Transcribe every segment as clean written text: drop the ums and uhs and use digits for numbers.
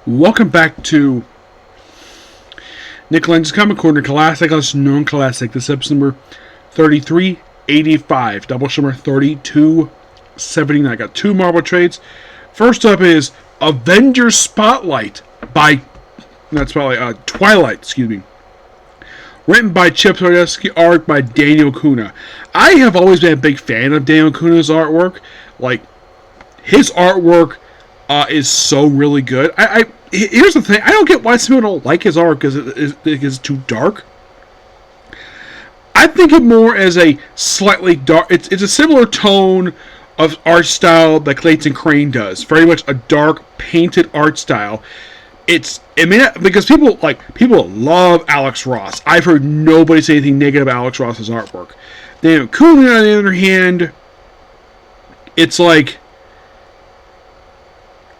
Welcome back to Nick Lenz's Comic Corner, classic, known classic. This is episode number 3385, Doubleshot number 3279. I got two Marvel trades. First up is Avengers Spotlight by, Twilight, written by Chip Zdarsky, art by Daniel Kuna. I have always been a big fan of Daniel Kuna's artwork. Like, his artwork is so really good. Here's the thing. I don't get why some people don't like his art because it is too dark. I think of more as a slightly dark... It's a similar tone of art style that Clayton Crane does. Very much a dark, painted art style. Because people love Alex Ross. I've heard nobody say anything negative about Alex Ross's artwork. Daniel Kuna, on the other hand, it's like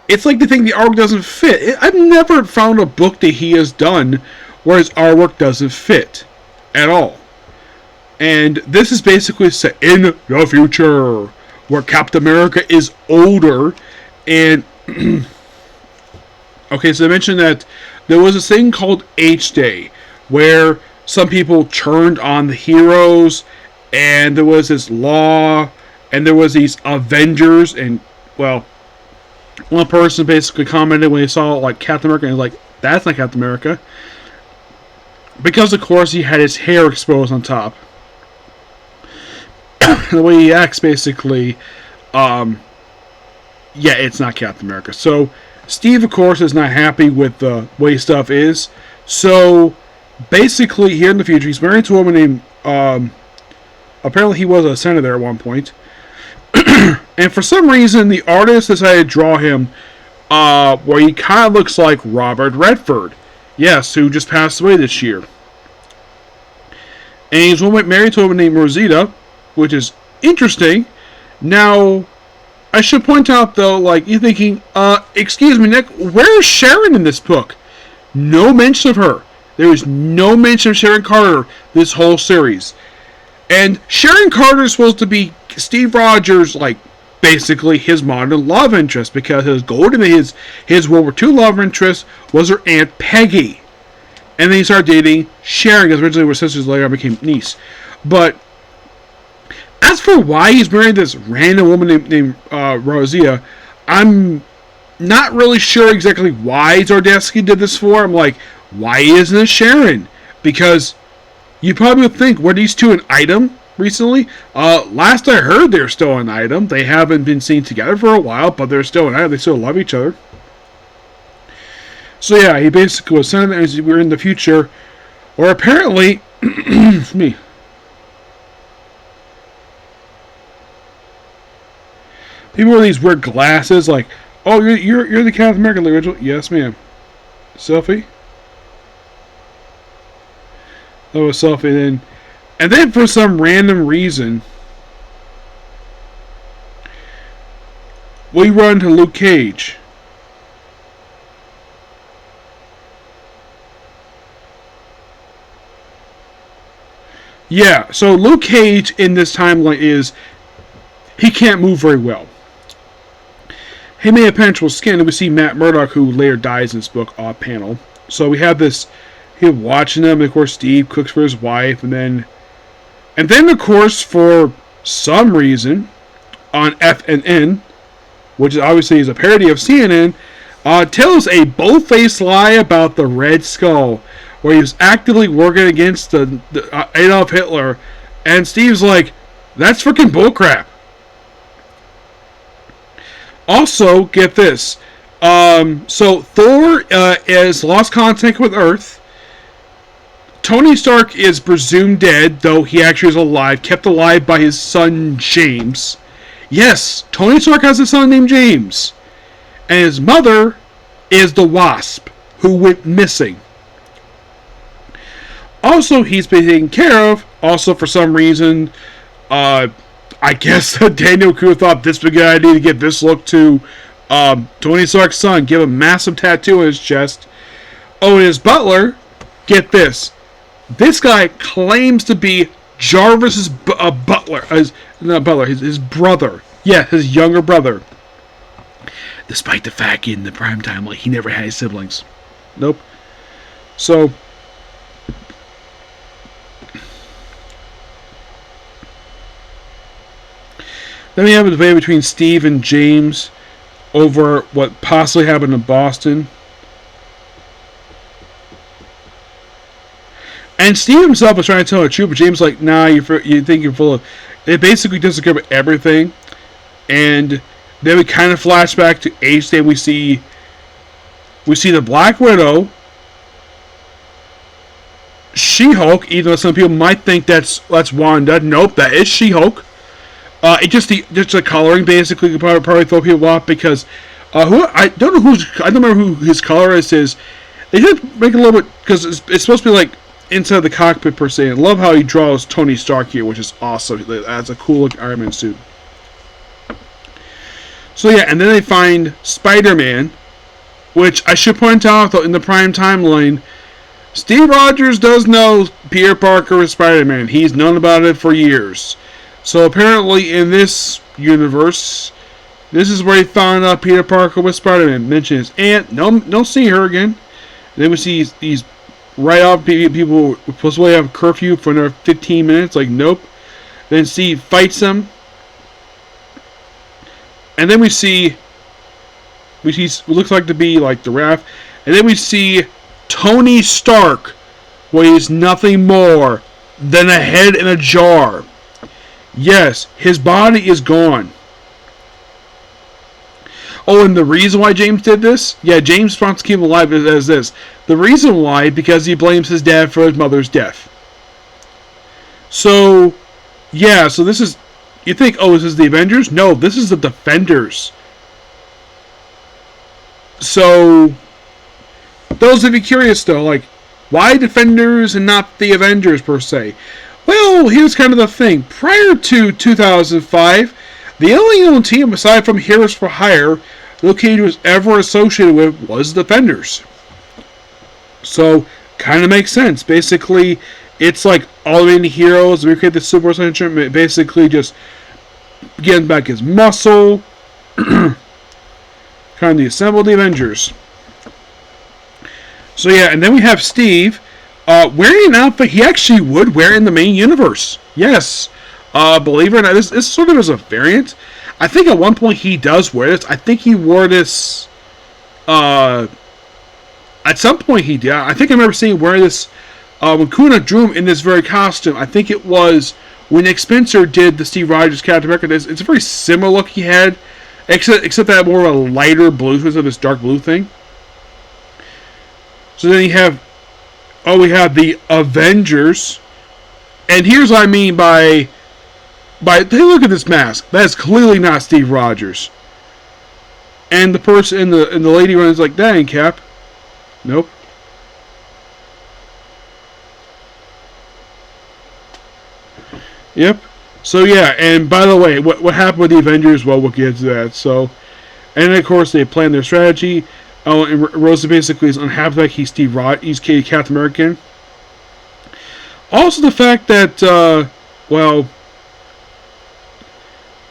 they think the artwork doesn't fit. I've never found a book that he has done where his artwork doesn't fit at all. And this is basically set in the future, where Captain America is older. And okay, so I mentioned that there was a thing called H-Day, where some people turned on the heroes, and there was this law, and there was these Avengers, and, well, one person basically commented when he saw, like, Captain America, and was like, that's not Captain America. Because, of course, he had his hair exposed on top. The way he acts, basically, yeah, it's not Captain America. So, Steve, of course, is not happy with the way stuff is. So, basically, here in the future, he's married to a woman named, apparently he was a senator at one point. And for some reason, the artist decided to draw him where he kind of looks like Robert Redford. Yes, who just passed away this year. And he's married to a woman named Rosita, which is interesting. Now, I should point out, though, like, you're thinking, excuse me, Nick, where's Sharon in this book? No mention of her. There is no mention of Sharon Carter this whole series. And Sharon Carter is supposed to be Steve Rogers, like, basically his modern love interest, because his his World War II love interest was her Aunt Peggy. And then he started dating Sharon, because originally they were sisters, later on became niece. But as for why he's married this random woman named Rosia, I'm not really sure exactly why Zdarsky did this for. I'm like, why isn't it Sharon? Because you probably would think, were these two an item recently? Last I heard, they're still an item. They haven't been seen together for a while, but they're still an item. They still love each other. So yeah, he basically was saying that as we're in the future, or apparently, me. People wear these weird glasses, like, oh, you're the Captain America original? Yes, ma'am. Selfie? That was selfie then. And then for some random reason, we run to Luke Cage. Yeah, so Luke Cage in this timeline he can't move very well. He may have penetrable skin, and we see Matt Murdock, who later dies in this book, off panel. So we have this, him watching them, and of course Steve cooks for his wife, and then, of course, for some reason, on FNN, which obviously is a parody of CNN, tells a bold-faced lie about the Red Skull, where he was actively working against the Adolf Hitler, and Steve's like, that's freaking bullcrap. Also, get this. So Thor has lost contact with Earth. Tony Stark is presumed dead, though he actually is alive, kept alive by his son James. Yes, Tony Stark has a son named James. And his mother is the Wasp, who went missing. Also, he's been taken care of. Also, for some reason, I guess Daniel Kuna thought this would be a good idea to give this look to Tony Stark's son. Give him a massive tattoo on his chest. Oh, and his butler, get this. This guy claims to be Jarvis's butler. His brother. Yeah, his younger brother. despite the fact in the prime time, like, he never had his siblings. Nope. So, then we have a debate between Steve and James over what possibly happened in Boston. And Steve himself was trying to tell the truth, but James like, nah, you think you're full of... It basically doesn't cover everything. And then we kind of flash back to Age Day. We see the Black Widow, She-Hulk, even though some people might think that's Wanda. Nope, that is She-Hulk. It just the coloring basically could probably throw people off because I don't remember who his color is. They should make it a little bit because it's supposed to be like inside the cockpit per se. I love how he draws Tony Stark here, which is awesome. That's a cool looking Iron Man suit. So yeah, and then they find Spider-Man, which I should point out though in the prime timeline, Steve Rogers does know Peter Parker is Spider-Man. He's known about it for years. So apparently in this universe, this is where he found out Peter Parker was Spider-Man. Mention his aunt. No, see her again. And then we see these write-off people supposedly have curfew for another 15 minutes. Like, nope. Then Steve fights them. And then we see what looks like to be like the Raph. And then we see Tony Stark weighs nothing more than a head in a jar. Yes, his body is gone. Oh, and the reason why James did this? Yeah, James wants to keep him alive as this. The reason why, because he blames his dad for his mother's death. So, yeah, so this is... You think, oh, this is the Avengers? No, this is the Defenders. So, those of you curious, though, like, why Defenders and not the Avengers, per se? Well, here's kind of the thing. Prior to 2005, the only known team, aside from Heroes for Hire, Located was ever associated with was Defenders. So, kind of makes sense. Basically, it's like all the heroes, recreate the Super Essential, basically just getting back his muscle, kind of assemble the Avengers. So yeah, and then we have Steve wearing an outfit he actually would wear in the main universe. Yes, believe it or not, this sort of is a variant. I think at one point he does wear this. I think he wore this. At some point he did. I think I remember seeing him wear this when Kuna drew him in this very costume. I think it was when Nick Spencer did the Steve Rogers Captain America. It's a very similar look he had, except that more of a lighter blue instead of this dark blue thing. So then we have the Avengers, and here's what I mean by hey, look at this mask. That is clearly not Steve Rogers. And the person and the lady runs like, that ain't Cap. Nope. Yep. So yeah, and by the way, what happened with the Avengers? Well, we'll get to that. So, and of course they plan their strategy. Oh, and Rosa basically is unhappy that he's he's Captain American. Also, the fact that well,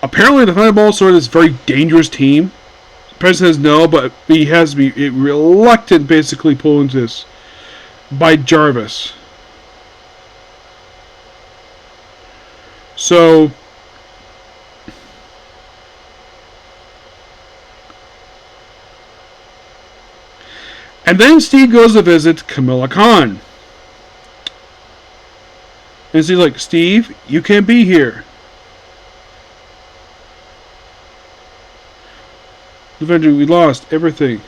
apparently the Thunderbolts are this very dangerous team. The president says no, but he has to be reluctant, basically, pull into this by Jarvis. So, and then Steve goes to visit Kamala Khan. And he's like, Steve, you can't be here. Eventually, we lost everything.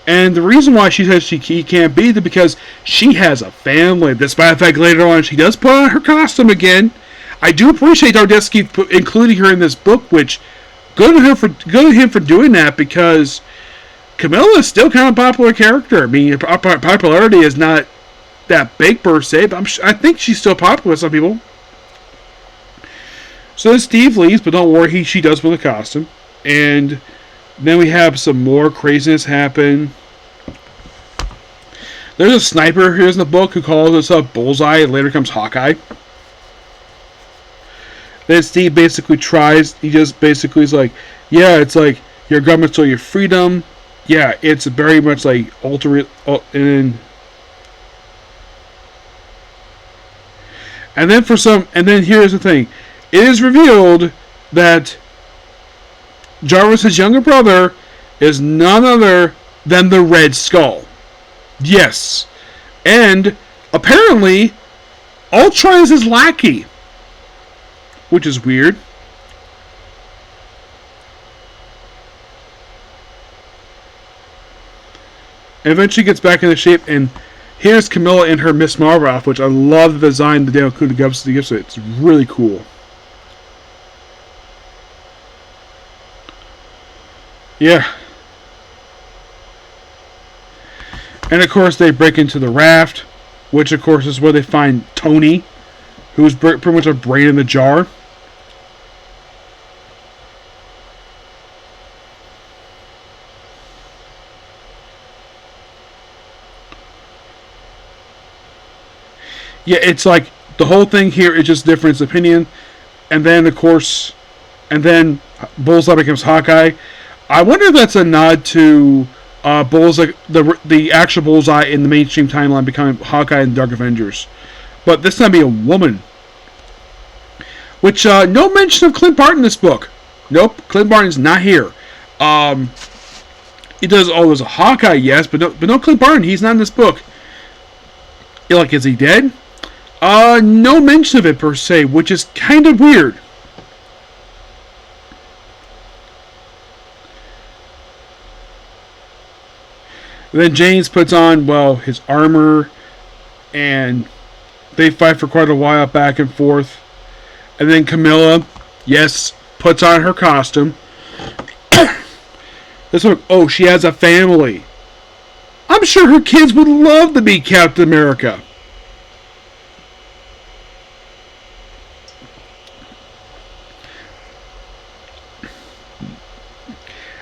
And the reason why she says he can't be there because she has a family. Despite the fact later on she does put on her costume again. I do appreciate Dardesky including her in this book, which good on him for doing that because Camilla is still kind of a popular character. I mean, her popularity is not that big per se, but I think she's still popular with some people. So then Steve leaves, but don't worry, she does put a costume. And then we have some more craziness happen. There's a sniper here in the book who calls himself Bullseye and later comes Hawkeye. Then Steve basically tries, he just basically is like, yeah, it's like, Your government stole your freedom. Yeah, it's very much like alternate. And then here's the thing. It is revealed that Jarvis's younger brother is none other than the Red Skull. Yes. And apparently, Ultron is his lackey. Which is weird. And eventually gets back into shape, and here's Camilla in her Miss Marvel outfit, which I love the design that Daniel Kuda gives it. It's really cool. Yeah. And of course they break into the raft, which of course is where they find Tony, who's pretty much a brain in the jar. Yeah, it's like the whole thing here is just difference of opinion, and then of course, Bullseye becomes Hawkeye. I wonder if that's a nod to Bullseye, the actual Bullseye in the mainstream timeline becoming Hawkeye in Dark Avengers, but this time be a woman. Which no mention of Clint Barton in this book. Nope, Clint Barton's not here. He does always a Hawkeye, yes, but no Clint Barton. He's not in this book. You're like, is he dead? No mention of it per se, which is kind of weird. And then James puts on, well, his armor, and they fight for quite a while back and forth. And then Camilla, yes, puts on her costume. This one, oh, she has a family. I'm sure her kids would love to be Captain America.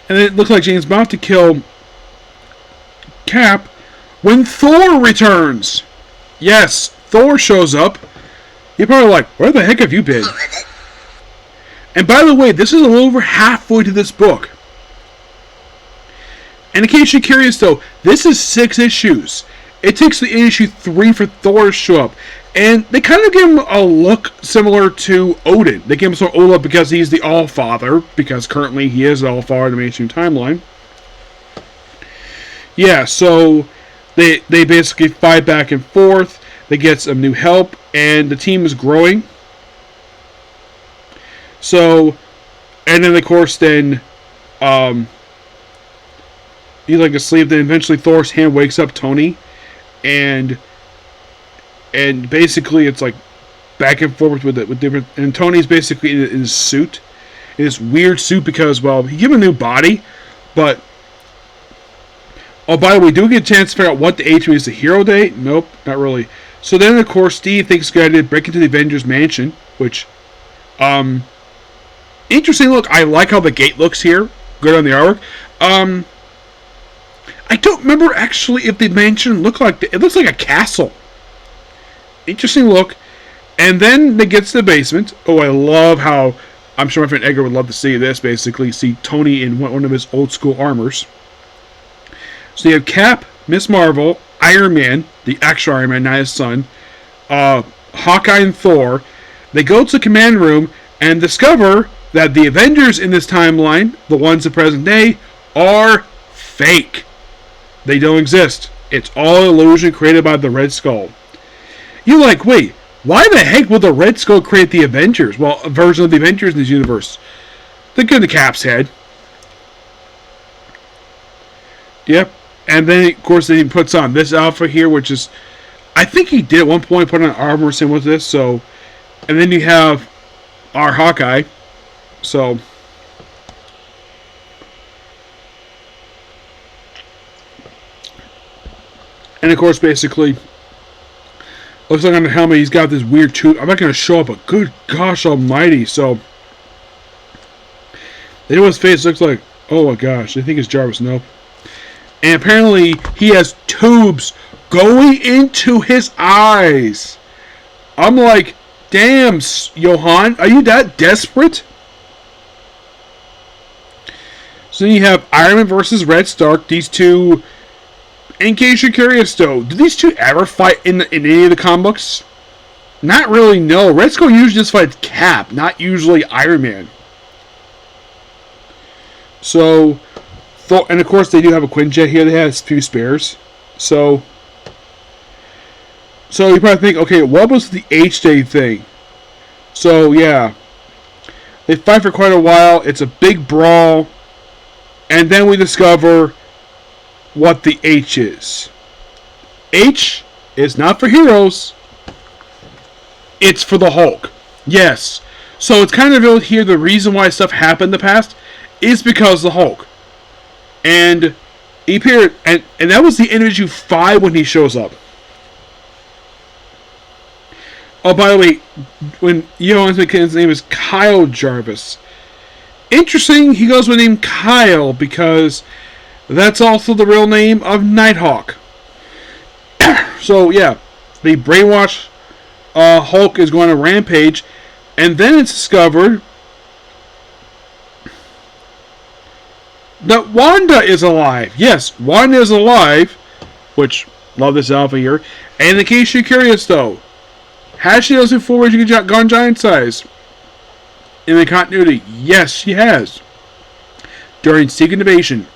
And it looks like James about to kill Cap when Thor returns. Yes, Thor shows up. You're probably like, where the heck have you been? And by the way, this is a little over halfway to this book. And in case you're curious though, this is 6 issues. It takes the issue 3 for Thor to show up. And they kind of give him a look similar to Odin. They give him sort of Odin because he's the All-Father, because currently he is the All-Father in the mainstream timeline. Yeah, so they basically fight back and forth. They get some new help, and the team is growing. So, and then of course he's like asleep. Then eventually Thor's hand wakes up Tony, and basically it's like back and forth with different. And Tony's basically in his suit, in this weird suit because, well, he gave him a new body, but oh, by the way, do we get a chance to figure out what the H is? The hero day? Nope, not really. So then, of course, Steve thinks he's going to break into the Avengers mansion, which, interesting look. I like how the gate looks here. Good on the artwork. I don't remember actually if the mansion looked like it looks like a castle. Interesting look. And then they get to the basement. Oh, I love how, I'm sure my friend Edgar would love to see this, basically. See Tony in one of his old school armors. So you have Cap, Miss Marvel, Iron Man, the actual Iron Man, not his son, Hawkeye and Thor. They go to the command room and discover that the Avengers in this timeline, the ones in present day, are fake. They don't exist. It's all illusion created by the Red Skull. You're like, wait, why the heck would the Red Skull create the Avengers? Well, a version of the Avengers in this universe. Think of the Cap's head. Yep. And then, of course, he puts on this outfit here, which is, I think he did at one point put on armor same with this. So, and then you have our Hawkeye. So, and of course, basically, looks like on the helmet he's got this weird tooth. I'm not going to show up, but good gosh almighty. So, they know what his face looks like. Oh my gosh, they think it's Jarvis. Nope. And apparently he has tubes going into his eyes. I'm like, damn, Johan, are you that desperate? So then you have Iron Man versus Red Stark. These two, in case you're curious though, do these two ever fight in any of the comic books? Not really, no. Red Skull usually just fights Cap, not usually Iron Man. So, and of course they do have a Quinjet here. They have a few spares. So you probably think, okay, what was the H-Day thing? So, yeah. They fight for quite a while. It's a big brawl. And then we discover what the H is. H is not for heroes. It's for the Hulk. Yes. So it's kind of revealed here the reason why stuff happened in the past is because of the Hulk. And he appeared, and that was the end issue 5 when he shows up. Oh, by the way, when Johannes McKinnon's name is Kyle Jarvis. Interesting, he goes with the name Kyle because that's also the real name of Nighthawk. So, yeah, the brainwashed Hulk is going to rampage, and then it's discovered that Wanda is alive. Yes, Wanda is alive, which, love this alpha here. And in case you're curious, though, has she done this before where she gone giant size? In the continuity, yes, she has. During Secret Invasion.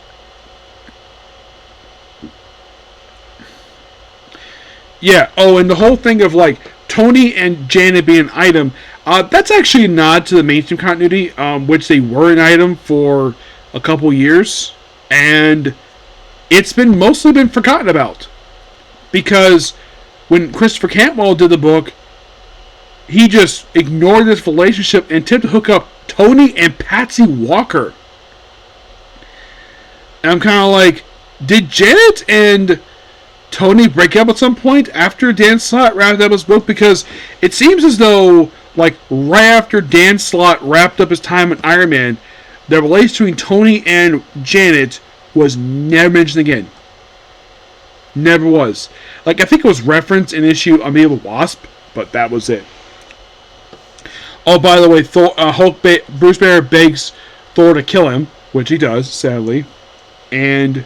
Yeah, oh, and the whole thing of, like, Tony and Janet being an item, that's actually a nod to the mainstream continuity, which they were an item for a couple years, and it's mostly been forgotten about. Because when Christopher Cantwell did the book, he just ignored this relationship and attempted to hook up Tony and Patsy Walker. And I'm kind of like, did Janet and Tony break up at some point after Dan Slott wrapped up his book? Because it seems as though, like, right after Dan Slott wrapped up his time in Iron Man, the relationship between Tony and Janet was never mentioned again. Never was. Like, I think it was referenced in issue Amiable Wasp, but that was it. Oh, by the way, Bruce Banner begs Thor to kill him, which he does, sadly. And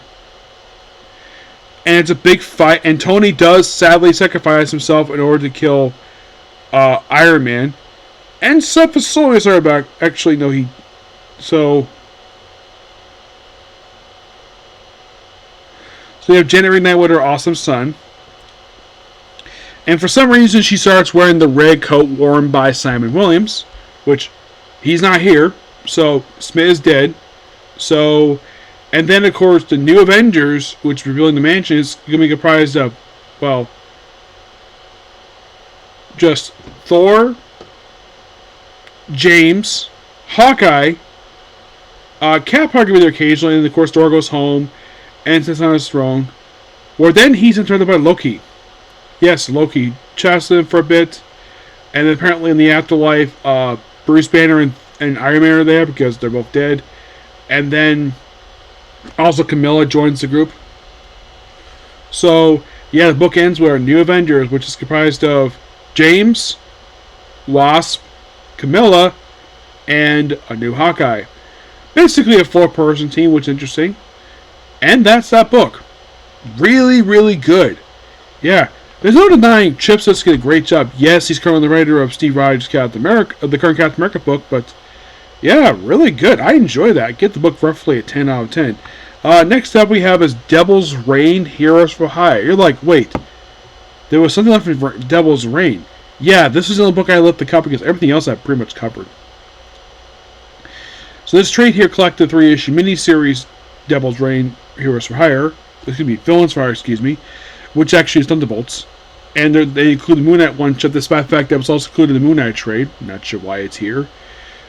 it's a big fight, and Tony does sadly sacrifice himself in order to kill Iron Man. And Seth Facilities are back. Actually, no, So we have Janet reunite with her awesome son. And for some reason, she starts wearing the red coat worn by Simon Williams, which he's not here, so Smith is dead. So, and then of course the new Avengers, which revealing the mansion, is going to be comprised of, well, just Thor, James, Hawkeye, Cap Parker will be there occasionally, and of course Thor goes home and sits on his throne, where then he's interrupted by Loki. Yes, Loki chastised him for a bit, and then apparently in the afterlife, Bruce Banner and Iron Man are there because they're both dead, and then also Camilla joins the group. So yeah, the book ends with our new Avengers, which is comprised of James, Wasp, Camilla, and a new Hawkeye. Basically a 4-person team, which is interesting. And that's that book. Really, really good. Yeah. There's no denying Chip Zdarsky did a great job. Yes, he's currently the writer of Steve Rogers' Captain America, the current Captain America book, but yeah, really good. I enjoy that. I get the book roughly a 10 out of 10. Next up we have is Devil's Reign, Heroes for Hire. You're like, wait, there was something left for Devil's Reign. Yeah, this is the book I left to cover because everything else I've pretty much covered. So this trade here collected 3-issue miniseries, Devil's Reign, Heroes for Hire. This could be Villains for Hire, excuse me, which actually is Thunderbolts. And they include the Moon Knight one shot. Despite the fact that was also included in the Moon Knight trade. I'm not sure why it's here.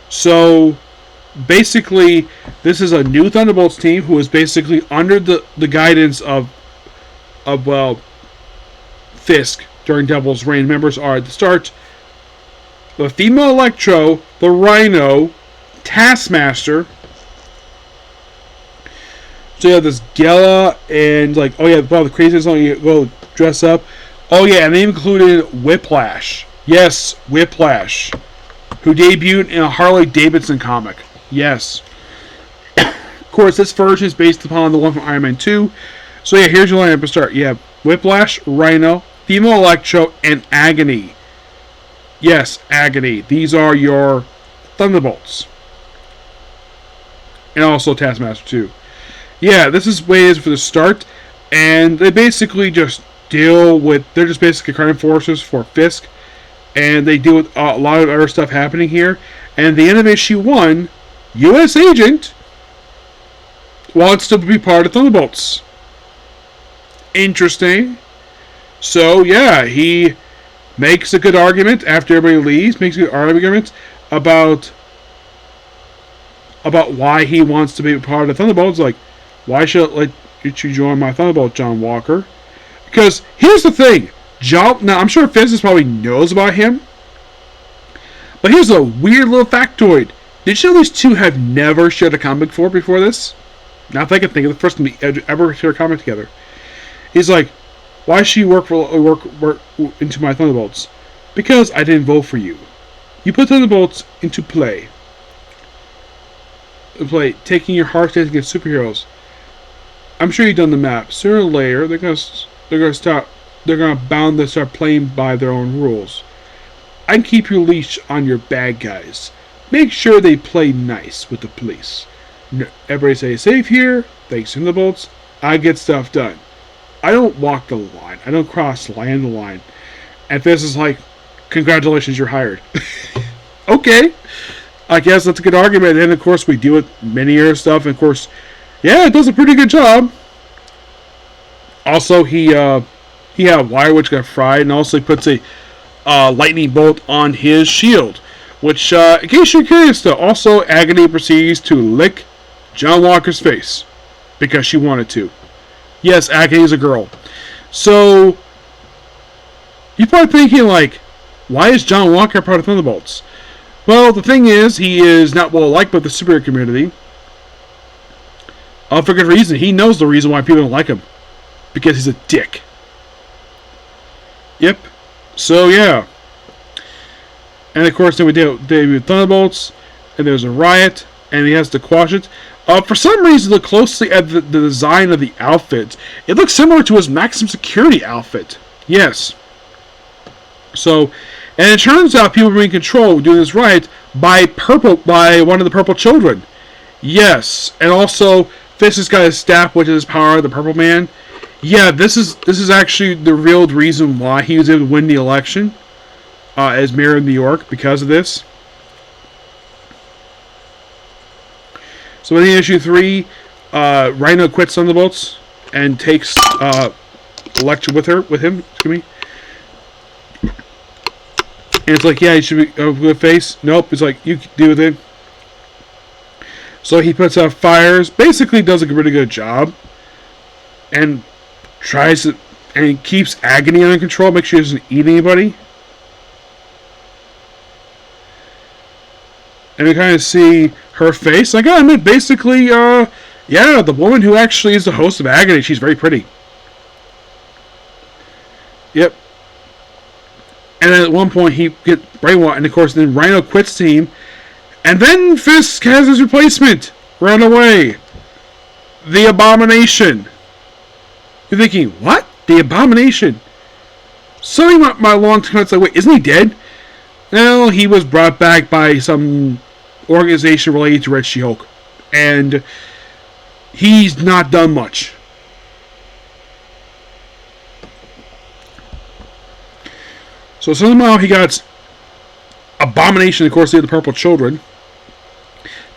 So basically, this is a new Thunderbolts team who is basically under the guidance of Fisk during Devil's Reign. Members are at the start the female Electro, the Rhino, Taskmaster. So you have this Gala and like, oh yeah, well, the craziest one you go dress up. Oh yeah, and they included Whiplash. Yes, Whiplash, who debuted in a Harley Davidson comic. Yes. course, this version is based upon the one from Iron Man 2. So yeah, here's your lineup to start. You have Whiplash, Rhino, Female Electro, and Agony. Yes, Agony. These are your Thunderbolts. And also Taskmaster 2. Yeah, this is ways for the start. And they basically just deal with... They're just basically crime enforcers for Fisk. And they deal with a lot of other stuff happening here. And at the end of issue 1, U.S. Agent wants to be part of Thunderbolts. Interesting. So, yeah, he makes a good argument after everybody leaves. Makes a good argument about why he wants to be part of Thunderbolts. Like, why should I let you join my Thunderbolt, John Walker? Because here's the thing. Now, I'm sure Fisk probably knows about him. But here's a weird little factoid. Did you know these two have never shared a comic before this? Not that I can think of the first time they ever shared a comic together. He's like, why should you work into my Thunderbolts? Because I didn't vote for you. You put Thunderbolts into play, taking your heart against superheroes. I'm sure you've done the map. Sooner or later, they're bound to start playing by their own rules. I can keep your leash on your bad guys. Make sure they play nice with the police. Everybody stay safe here. Thanks to Thunderbolts, I get stuff done. I don't walk the line. I don't cross the line. And this is like, congratulations, you're hired. Okay. I guess that's a good argument. And of course, we deal with many other stuff. And of course, yeah, it does a pretty good job. Also, he had a wire which got fried, and also he puts a lightning bolt on his shield. Which, in case you're curious, though, also Agony proceeds to lick John Walker's face because she wanted to. Yes, Agony is a girl. So, you're probably thinking, like, why is John Walker part of Thunderbolts? Well, the thing is, he is not well liked by the superhero community. For good reason. He knows the reason why people don't like him. Because he's a dick. Yep. So, yeah. And, of course, then we debut Thunderbolts, and there's a riot, and he has to quash it. For some reason, look closely at the design of the outfit. It looks similar to his Maximum Security outfit. Yes. So, and it turns out people were in control doing this riot by one of the Purple Children. Yes. And also, Fisk has got his staff, which is his power, the Purple Man. Yeah, this is actually the real reason why he was able to win the election as mayor of New York, because of this. So in issue 3, Rhino quits Thunderbolts and takes Electra with him. Excuse me. And it's like, yeah, he should be a good face. Nope, it's like, you can deal with it. So he puts out fires, basically does a really good job, and keeps Agony under control, make sure he doesn't eat anybody. And we kind of see her face. Like, I mean, basically, yeah, the woman who actually is the host of Agony, she's very pretty. Yep. And then at one point, he gets brainwashed, and of course, then Rhino quits the team. And then Fisk has his replacement run away. The Abomination. You're thinking, what? The Abomination? So my long time, it's like, wait, isn't he dead? Well, he was brought back by some organization related to Red She-Hulk. And he's not done much. So somehow he got Abomination, of course, they had the Purple Children.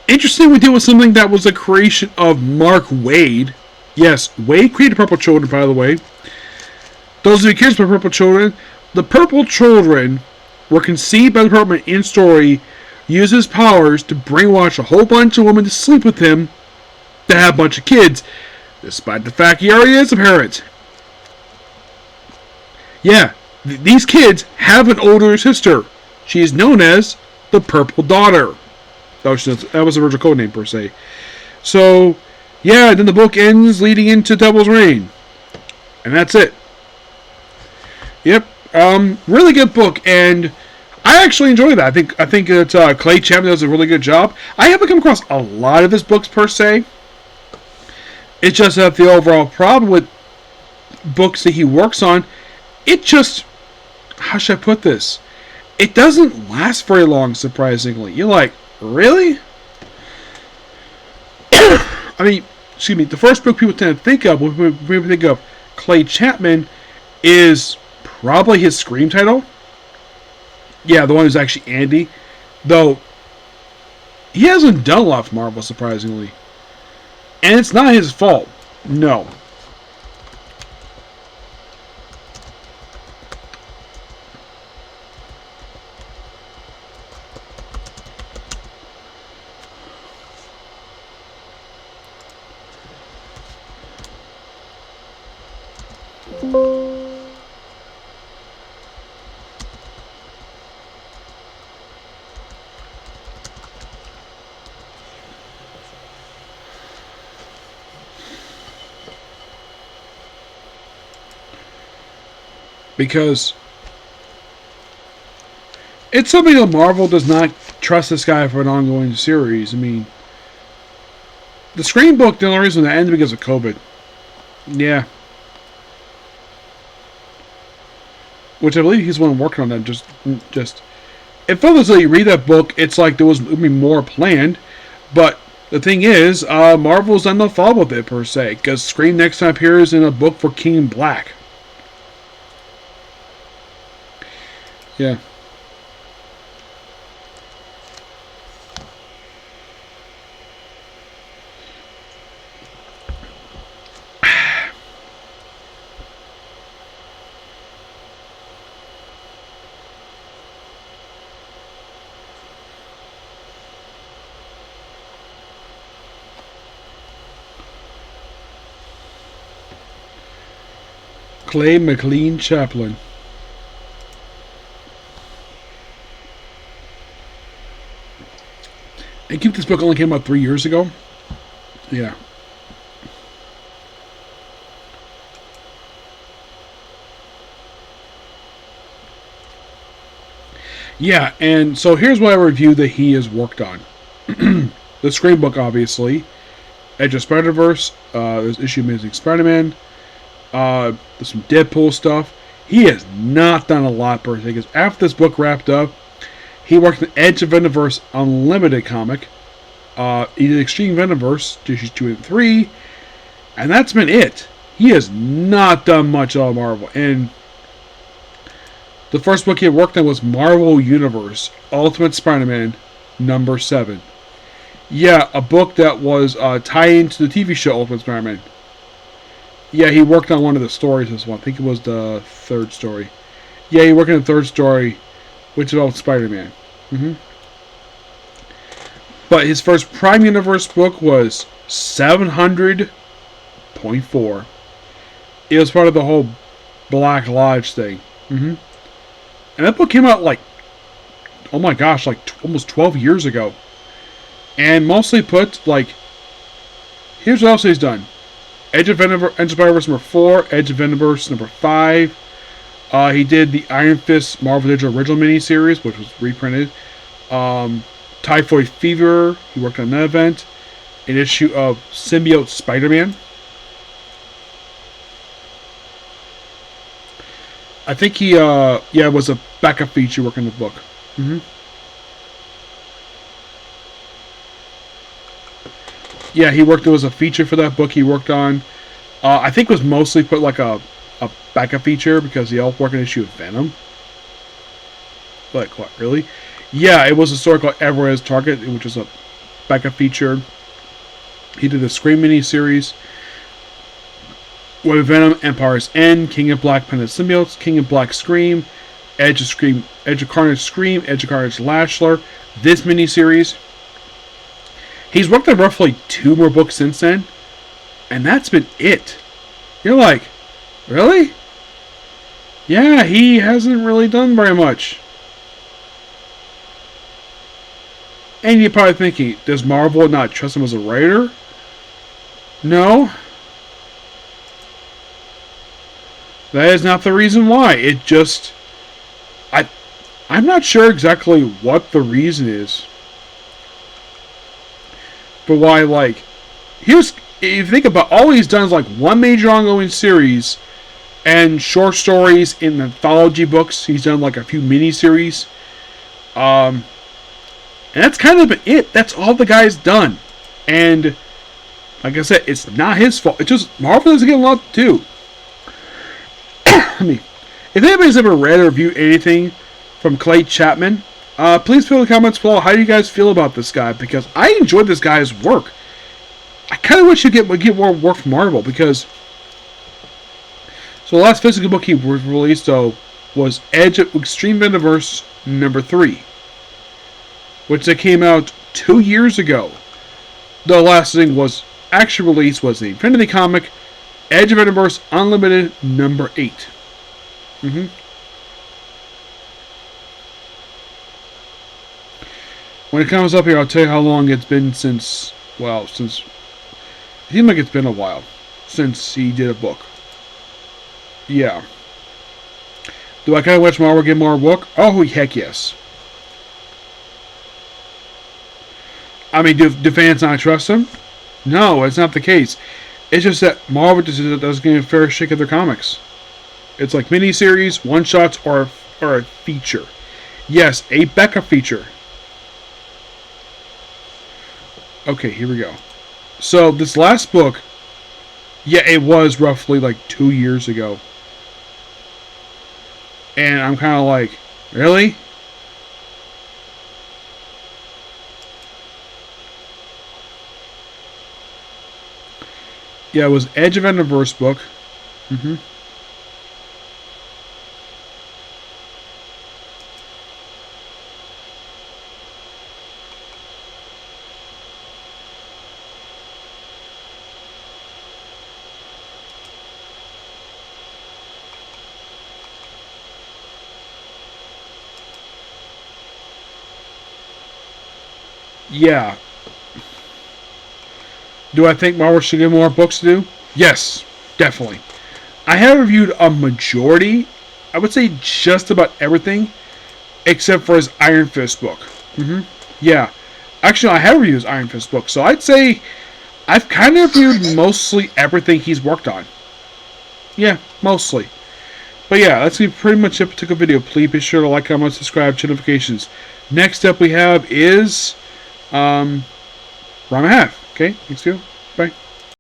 Interesting, we deal with something that was a creation of Mark Waid. Yes, Waid created Purple Children, by the way. Those of you kids with Purple Children, the Purple Children were conceived by the Department in story, use his powers to brainwash a whole bunch of women to sleep with him to have a bunch of kids, despite the fact he already is a parent. Yeah, these kids have an older sister. She is known as the Purple Daughter. That was the original code name, per se. So, yeah, then the book ends leading into Devil's Reign. And that's it. Yep. Really good book, and I actually enjoy that. I think that Clay Chapman does a really good job. I haven't come across a lot of his books, per se. It's just that the overall problem with books that he works on, it just, how should I put this? It doesn't last very long, surprisingly. You're like, really? I mean, excuse me, the first book people tend to think of when we think of Clay Chapman is probably his Scream title. Yeah, the one who's actually Andy. Though, he hasn't done a lot for Marvel, surprisingly. And it's not his fault. No. Because it's something that Marvel does not trust this guy for an ongoing series. I mean, the Scream book, the only reason that ended because of COVID. Yeah. Which I believe he's the one working on that. Just it felt as though you read that book, it's like there was going to be more planned. But the thing is, Marvel's done no follow with it per se. Because Scream next time appears in a book for King Black. Yeah. Clay McLean Chaplin. And keep this book only came out 3 years ago. Yeah. Yeah, and so here's what I review that he has worked on. The Scream book, obviously. Edge of Spider-Verse. There's issue Amazing Spider-Man. There's some Deadpool stuff. He has not done a lot per se, because after this book wrapped up, he worked on Edge of Venomverse Unlimited comic. He did Extreme Venomverse, issues 2 and 3. And that's been it. He has not done much on Marvel. And the first book he had worked on was Marvel Universe Ultimate Spider-Man number 7. Yeah, a book that was tied into the TV show Ultimate Spider-Man. Yeah, he worked on one of the stories as well. I think it was the third story. Yeah, he worked on the third story, which involved Spider-Man. But his first Prime Universe book was 700.4. It was part of the whole Black Lodge thing. And that book came out like, oh my gosh, like almost 12 years ago. And mostly put, like, here's what else he's done. Edge of Spider-Verse number 4, Edge of Venomverse number 5. He did the Iron Fist Marvel Digital Original miniseries, which was reprinted. Typhoid Fever, he worked on that event. An issue of Symbiote Spider-Man. I think he, was a backup feature working on the book. Yeah, he worked, there was a feature for that book he worked on. I think it was mostly put like a backup feature because he helped work on an issue of Venom. Like, what, really? Yeah, it was a story called Everest Target, which was a backup feature. He did the Scream miniseries. Web of Venom, Empire's End, King of Black, Pen of Symbiotes, King of Black Scream, Edge of Carnage Scream, Edge of Carnage Lashler. This miniseries. He's worked on roughly 2 more books since then, and that's been it. You're like, really? Yeah, he hasn't really done very much. And you're probably thinking, does Marvel not trust him as a writer? No. That is not the reason why. It just... I'm not sure exactly what the reason is. But why, like... if you think about all he's done is like one major ongoing series and short stories in anthology books. He's done like a few miniseries. And that's kind of it. That's all the guy's done. And like I said, it's not his fault. It's just Marvel doesn't get a lot to do. I mean, if anybody's ever read or reviewed anything from Clay Chapman, please put in the comments below how you guys feel about this guy, because I enjoyed this guy's work. I kind of wish he'd get more work from Marvel, because so the last physical book he released though was Edge of Extreme Universe #3, which that came out 2 years ago. The last thing was actually released was the Infinity comic Edge of Universe Unlimited #8. When it comes up here, I'll tell you how long it's been since, it seems like it's been a while since he did a book. Yeah. Do I kind of wish Marvel get more book? Oh, heck yes. I mean, do fans not trust him? No, it's not the case. It's just that Marvel just doesn't get a fair shake of their comics. It's like miniseries, one-shots, or a feature. Yes, a Becca feature. Okay, here we go. So, this last book, yeah, it was roughly like 2 years ago. And I'm kind of like, really? Yeah, it was Edge of Universe book. Yeah. Do I think Marvel should get more books to do? Yes, definitely. I have reviewed a majority, I would say just about everything, except for his Iron Fist book. Yeah. Actually, I have reviewed his Iron Fist book, so I'd say I've kind of reviewed mostly everything he's worked on. Yeah, mostly. But yeah, that's pretty much it for the video. Please be sure to like, comment, subscribe, turn notifications. Next up we have is Rama Half. Okay, thanks, you. Bye.